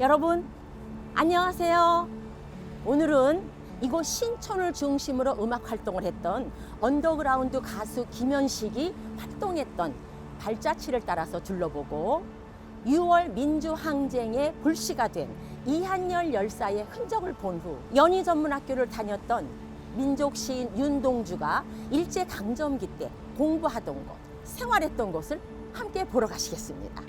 여러분 안녕하세요. 오늘은 이곳 신촌을 중심으로 음악 활동을 했던 언더그라운드 가수 김현식이 활동했던 발자취를 따라서 둘러보고 6월 민주항쟁의 불씨가 된 이한열 열사의 흔적을 본 후 연희전문학교를 다녔던 민족시인 윤동주가 일제강점기 때 공부하던 곳, 생활했던 곳을 함께 보러 가시겠습니다.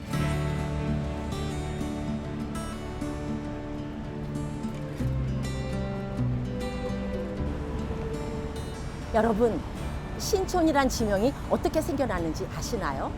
여러분, 신촌이란 지명이 어떻게 생겨났는지 아시나요?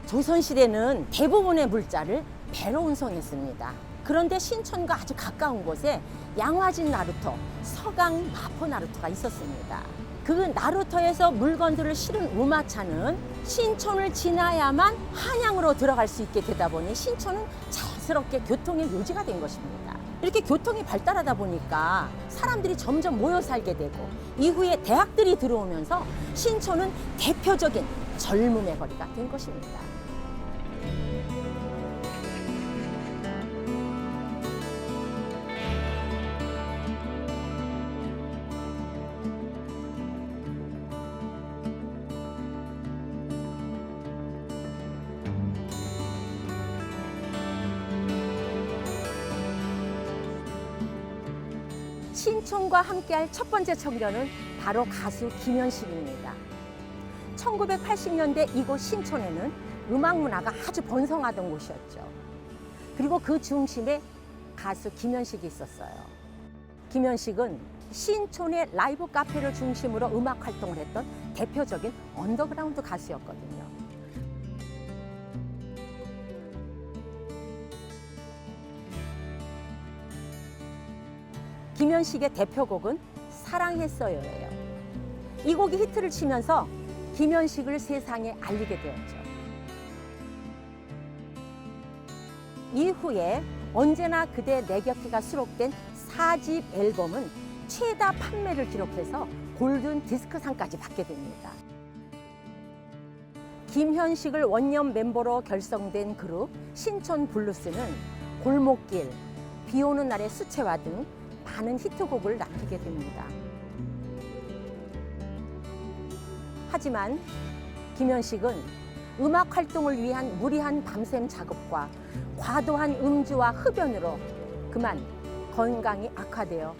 조선시대는 대부분의 물자를 배로 운송했습니다. 그런데 신촌과 아주 가까운 곳에 양화진 나루터, 서강 마포 나루터가 있었습니다. 그 나루터에서 물건들을 실은 우마차는 신촌을 지나야만 한양으로 들어갈 수 있게 되다 보니 신촌은 자연스럽게 교통의 요지가 된 것입니다. 이렇게 교통이 발달하다 보니까 사람들이 점점 모여 살게 되고 이후에 대학들이 들어오면서 신촌은 대표적인 젊음의 거리가 된 것입니다. 신촌과 함께할 첫 번째 청년은 바로 가수 김현식입니다. 1980년대 이곳 신촌에는 음악 문화가 아주 번성하던 곳이었죠. 그리고 그 중심에 가수 김현식이 있었어요. 김현식은 신촌의 라이브 카페를 중심으로 음악 활동을 했던 대표적인 언더그라운드 가수였거든요. 김현식의 대표곡은 사랑했어요예요. 이 곡이 히트를 치면서 김현식을 세상에 알리게 되었죠. 이후에 언제나 그대 내 곁에가 수록된 4집 앨범은 최다 판매를 기록해서 골든 디스크상까지 받게 됩니다. 김현식을 원년 멤버로 결성된 그룹 신촌 블루스는 골목길, 비 오는 날의 수채화 등 많은 히트곡을 남기게 됩니다. 하지만 김현식은 음악 활동을 위한 무리한 밤샘 작업과 과도한 음주와 흡연으로 그만 건강이 악화되어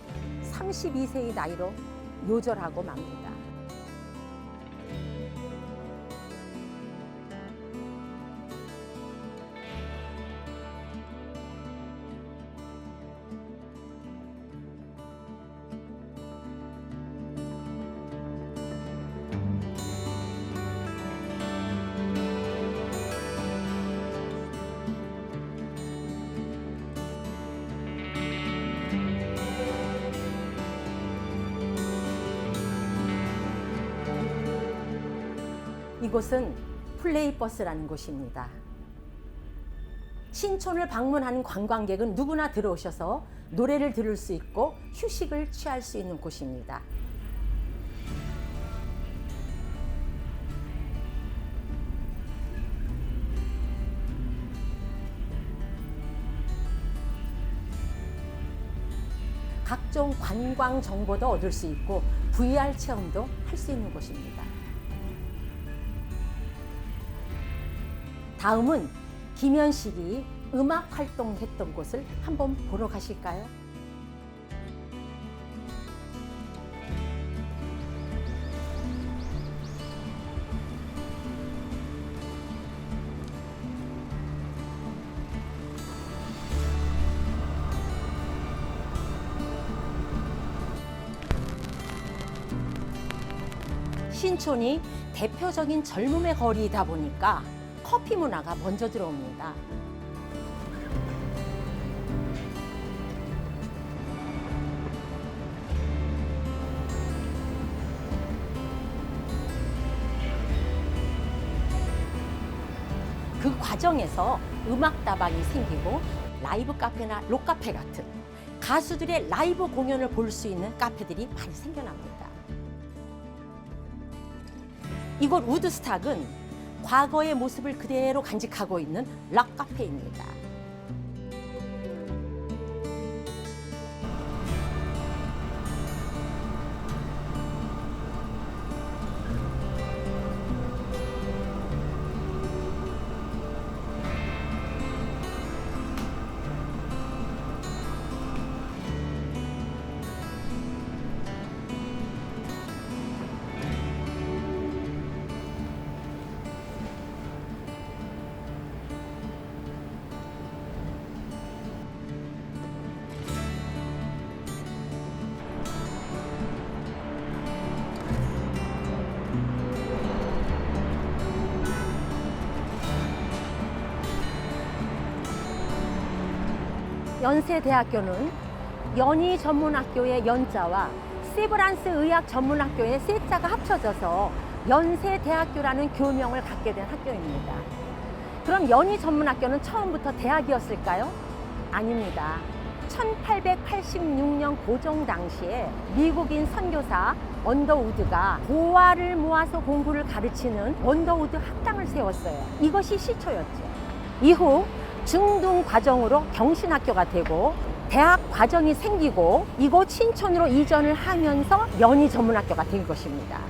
32세의 나이로 요절하고 맙니다. 이곳은 플레이버스라는 곳입니다. 신촌을 방문하는 관광객은 누구나 들어오셔서 노래를 들을 수 있고 휴식을 취할 수 있는 곳입니다. 각종 관광 정보도 얻을 수 있고 VR 체험도 할 수 있는 곳입니다. 다음은 김현식이 음악 활동했던 곳을 한번 보러 가실까요? 신촌이 대표적인 젊음의 거리이다 보니까 커피 문화가 먼저 들어옵니다. 그 과정 과정에서 음악다방이 생기고 라이브 카페나 록카페 같은 가수들의 라이브 공연을 볼 수 있는 카페들이 많이 생겨납니다. 이곳 우드스탁은 과거의 모습을 그대로 간직하고 있는 록카페입니다. 연세대학교는 연희전문학교의 연자와 세브란스 의학전문학교의 세자가 합쳐져서 연세대학교라는 교명을 갖게 된 학교입니다. 그럼 연희전문학교는 처음부터 대학이었을까요? 아닙니다. 1886년 고종 당시에 미국인 선교사 언더우드가 고아를 모아서 공부를 가르치는 언더우드 학당을 세웠어요. 이것이 시초였죠. 이후 중등 과정으로 경신학교가 되고 대학 과정이 생기고 이곳 신촌으로 이전을 하면서 연희전문학교가 된 것입니다.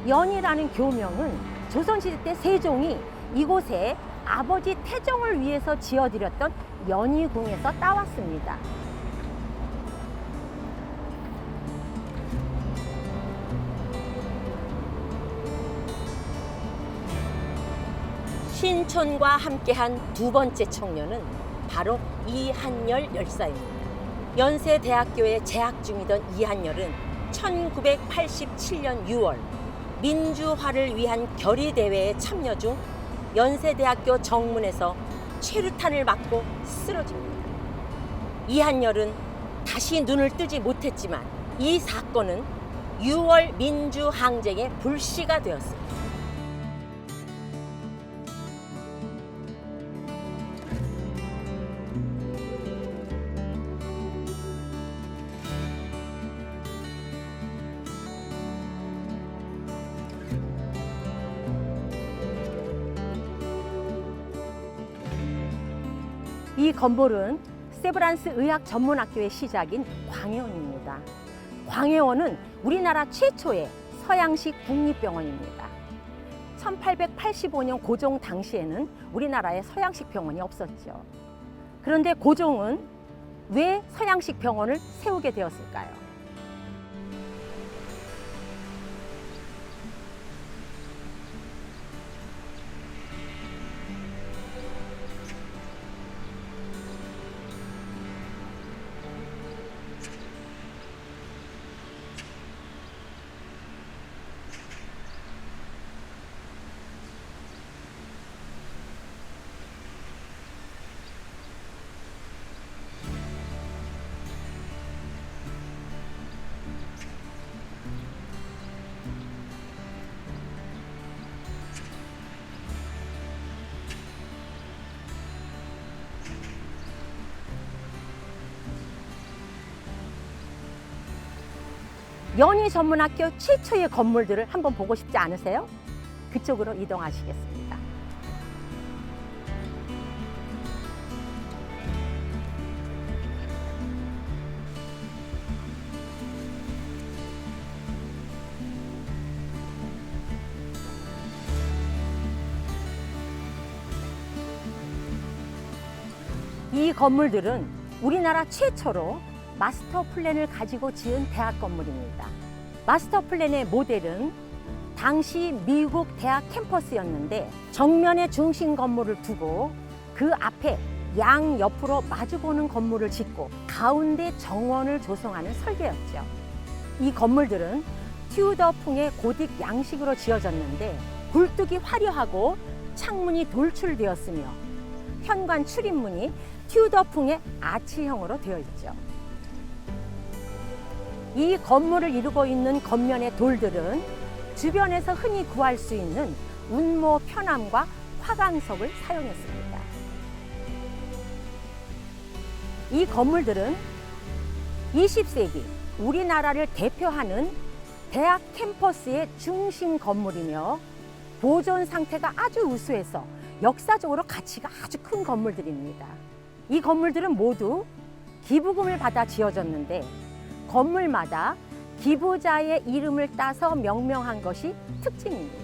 연희라는 교명은 조선시대 때 세종이 이곳에 아버지 태종을 위해서 지어드렸던 연희궁에서 따왔습니다. 신촌과 함께한 두 번째 청년은 바로 이한열 열사입니다. 연세대학교에 재학 중이던 이한열은 1987년 6월 민주화를 위한 결의대회에 참여 중 연세대학교 정문에서 최루탄을 맞고 쓰러집니다. 이한열은 다시 눈을 뜨지 못했지만 이 사건은 6월 민주항쟁의 불씨가 되었습니다. 이 건물은 세브란스 의학전문학교의 시작인 광해원입니다. 광해원은 우리나라 최초의 서양식 국립병원입니다. 1885년 고종 당시에는 우리나라에 서양식 병원이 없었죠. 그런데 고종은 왜 서양식 병원을 세우게 되었을까요? 연희전문학교 최초의 건물들을 한번 보고 싶지 않으세요? 그쪽으로 이동하시겠습니다. 이 건물들은 우리나라 최초로 마스터 플랜을 가지고 지은 대학 건물입니다. 마스터 플랜의 모델은 당시 미국 대학 캠퍼스였는데 정면에 중심 건물을 두고 그 앞에 양 옆으로 마주보는 건물을 짓고 가운데 정원을 조성하는 설계였죠. 이 건물들은 튜더풍의 고딕 양식으로 지어졌는데 굴뚝이 화려하고 창문이 돌출되었으며 현관 출입문이 튜더풍의 아치형으로 되어 있죠. 이 건물을 이루고 있는 겉면의 돌들은 주변에서 흔히 구할 수 있는 운모 편암과 화강석을 사용했습니다. 이 건물들은 20세기 우리나라를 대표하는 대학 캠퍼스의 중심 건물이며 보존 상태가 아주 우수해서 역사적으로 가치가 아주 큰 건물들입니다. 이 건물들은 모두 기부금을 받아 지어졌는데 건물마다 기부자의 이름을 따서 명명한 것이 특징입니다.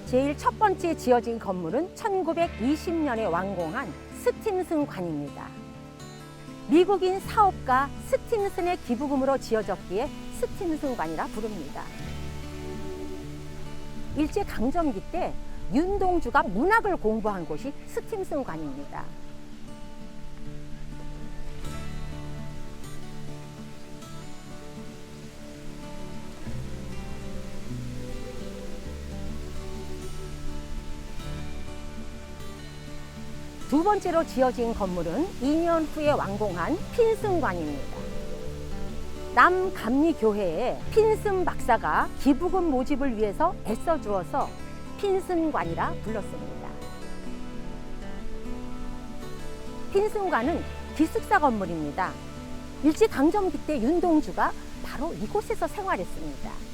제일 첫 번째 지어진 건물은 1920년에 완공한 스팀슨관입니다. 미국인 사업가 스팀슨의 기부금으로 지어졌기에 스팀슨관이라 부릅니다. 일제강점기 때 윤동주가 문학을 공부한 곳이 스팀슨관입니다. 두 번째로 지어진 건물은 2년 후에 완공한 핀슨관입니다. 남감리교회에 핀슨 박사가 기부금 모집을 위해서 애써주어서 핀슨관이라 불렀습니다. 핀슨관은 기숙사 건물입니다. 일제강점기 때 윤동주가 바로 이곳에서 생활했습니다.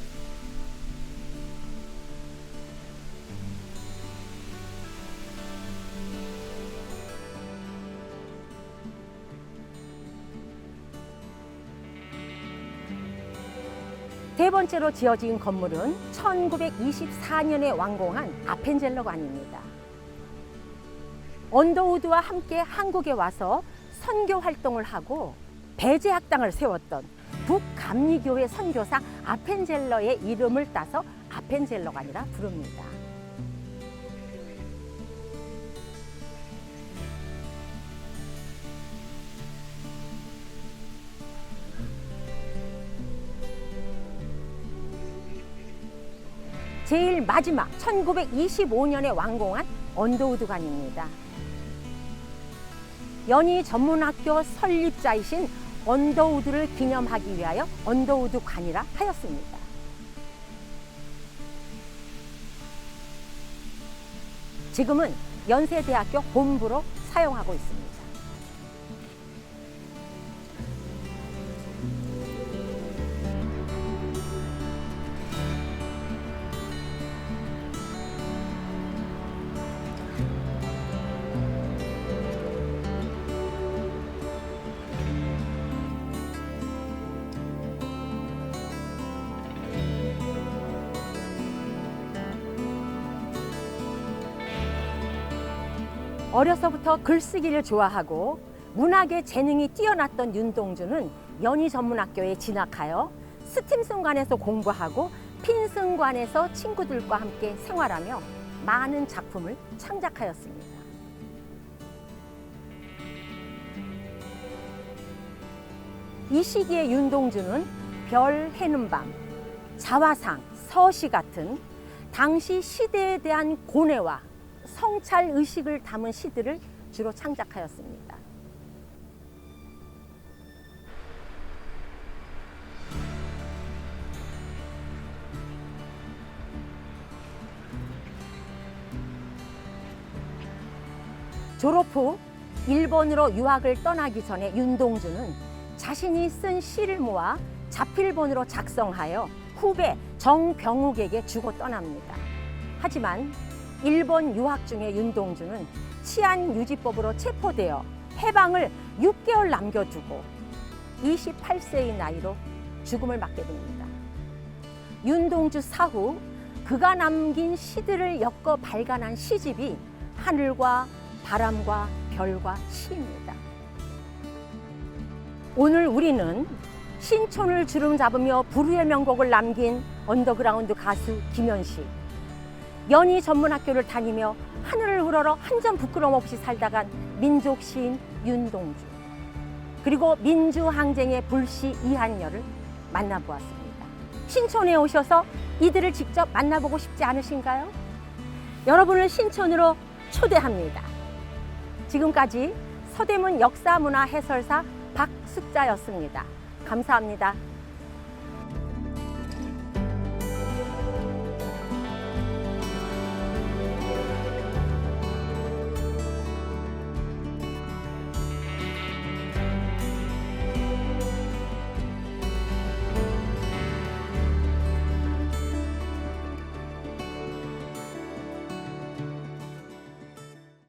세 번째로 지어진 건물은 1924년에 완공한 아펜젤러관입니다. 언더우드와 함께 한국에 와서 선교 활동을 하고 배제학당을 세웠던 북감리교회 선교사 아펜젤러의 이름을 따서 아펜젤러관이라 부릅니다. 제일 마지막 1925년에 완공한 언더우드관입니다. 연희 전문학교 설립자이신 언더우드를 기념하기 위하여 언더우드관이라 하였습니다. 지금은 연세대학교 본부로 사용하고 있습니다. 어려서부터 글쓰기를 좋아하고 문학에 재능이 뛰어났던 윤동주는 연희전문학교에 진학하여 스팀슨관에서 공부하고 핀슨관에서 친구들과 함께 생활하며 많은 작품을 창작하였습니다. 이 시기에 윤동주는 별 해는 밤, 자화상, 서시 같은 당시 시대에 대한 고뇌와 성찰 의식을 담은 시들을 주로 창작하였습니다. 졸업 후 일본으로 유학을 떠나기 전에 윤동주는 자신이 쓴 시를 모아 자필본으로 작성하여 후배 정병욱에게 주고 떠납니다. 하지만 일본 유학 중에 윤동주는 치안유지법으로 체포되어 해방을 6개월 남겨두고 28세의 나이로 죽음을 맞게 됩니다. 윤동주 사후 그가 남긴 시들을 엮어 발간한 시집이 하늘과 바람과 별과 시입니다. 오늘 우리는 신촌을 주름 잡으며 불후의 명곡을 남긴 언더그라운드 가수 김현식, 연희 전문학교를 다니며 하늘을 우러러 한 점 부끄럼 없이 살다간 민족 시인 윤동주, 그리고 민주항쟁의 불시 이한열을 만나보았습니다. 신촌에 오셔서 이들을 직접 만나보고 싶지 않으신가요? 여러분을 신촌으로 초대합니다. 지금까지 서대문 역사문화 해설사 박숙자였습니다. 감사합니다.